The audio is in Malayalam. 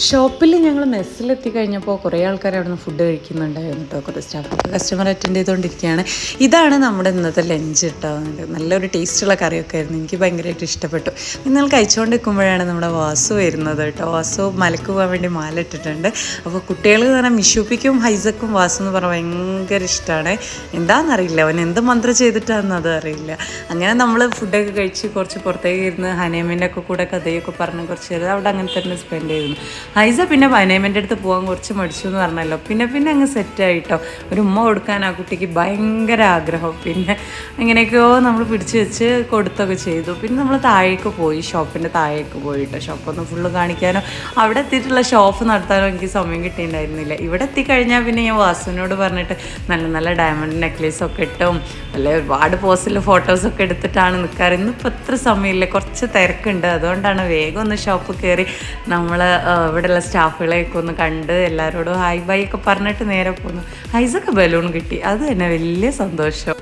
ഷോപ്പിൽ ഞങ്ങൾ മെസ്സിലെത്തി കഴിഞ്ഞപ്പോൾ കുറേ ആൾക്കാർ അവിടെ നിന്ന് ഫുഡ് കഴിക്കുന്നുണ്ടായിരുന്നു കേട്ടോ. കുറേ സ്റ്റാഫൊക്കെ കസ്റ്റമർ അറ്റൻഡ് ചെയ്തുകൊണ്ടിരിക്കുകയാണ്. ഇതാണ് നമ്മുടെ ഇന്നത്തെ ലഞ്ച് കേട്ടോ. നല്ലൊരു ടേസ്റ്റുള്ള കറിയൊക്കെ ആയിരുന്നു. എനിക്ക് ഭയങ്കരമായിട്ട് ഇഷ്ടപ്പെട്ടു. ഇന്നലെ കഴിച്ചുകൊണ്ടിരിക്കുമ്പോഴാണ് നമ്മുടെ വാസു വരുന്നത് കേട്ടോ. വാസു മലക്ക് പോകാൻ വേണ്ടി മാല ഇട്ടിട്ടുണ്ട്. അപ്പോൾ കുട്ടികൾ പറഞ്ഞാൽ മിഷുപ്പിക്കും ഹൈസക്കും വാസു എന്ന് പറഞ്ഞാൽ ഭയങ്കര ഇഷ്ടമാണ്. എന്താണെന്നറിയില്ല, അവൻ എന്ത് മന്ത്രം ചെയ്തിട്ടാണെന്ന് അത് അറിയില്ല. അങ്ങനെ നമ്മൾ ഫുഡൊക്കെ കഴിച്ച് കുറച്ച് പുറത്തേക്ക് ഇരുന്ന് ഹനേമിൻ്റെ ഒക്കെ കൂടെ കഥയൊക്കെ പറഞ്ഞ് കുറച്ച് നേരം അവിടെ അങ്ങനെ തന്നെ സ്പെൻഡ് ചെയ്തിരുന്നു. ഹൈസ പിന്നെ ഹനേമിൻ്റെ അടുത്ത് പോകാൻ കുറച്ച് മടിച്ചു എന്ന് പറഞ്ഞല്ലോ. പിന്നെ അങ്ങ് സെറ്റായിട്ടോ. ഒരു ഉമ്മ കൊടുക്കാൻ ആ കുട്ടിക്ക് ഭയങ്കര ആഗ്രഹം. പിന്നെ എങ്ങനെയൊക്കെയോ നമ്മൾ പിടിച്ച് വെച്ച് കൊടുത്തൊക്കെ ചെയ്തു. പിന്നെ നമ്മൾ താഴേക്ക് പോയി, ഷോപ്പിൻ്റെ താഴേക്ക് പോയിട്ടോ. ഷോപ്പൊന്ന് ഫുള്ള് കാണിക്കാനോ അവിടെ എത്തിയിട്ടുള്ള ഷോപ്പ് നടത്താനോ എനിക്ക് സമയം കിട്ടിയിട്ടുണ്ടായിരുന്നില്ല. ഇവിടെ എത്തിക്കഴിഞ്ഞാൽ പിന്നെ ഞാൻ വാസുവിനോട് പറഞ്ഞിട്ട് നല്ല നല്ല ഡയമണ്ട് നെക്ലേസൊക്കെ ഇട്ടും അല്ലെ ഒരുപാട് പോസിൽ ഫോട്ടോസൊക്കെ എടുത്തിട്ടാണ് നിൽക്കാറ്. ഇന്നിപ്പോൾ എത്ര സമയമില്ല, കുറച്ച് തിരക്കുണ്ട്. അതുകൊണ്ടാണ് വേഗം ഒന്ന് ഷോപ്പ് കയറി നമ്മൾ ഇവിടെയുള്ള സ്റ്റാഫുകളെയൊക്കെ ഒന്ന് കണ്ട് എല്ലാവരോടും ഹായ് ബൈ ഒക്കെ പറഞ്ഞിട്ട് നേരെ പോന്നു. ഹൈസൊക്കെ ബലൂൺ കിട്ടി, അത് തന്നെ വലിയ സന്തോഷം.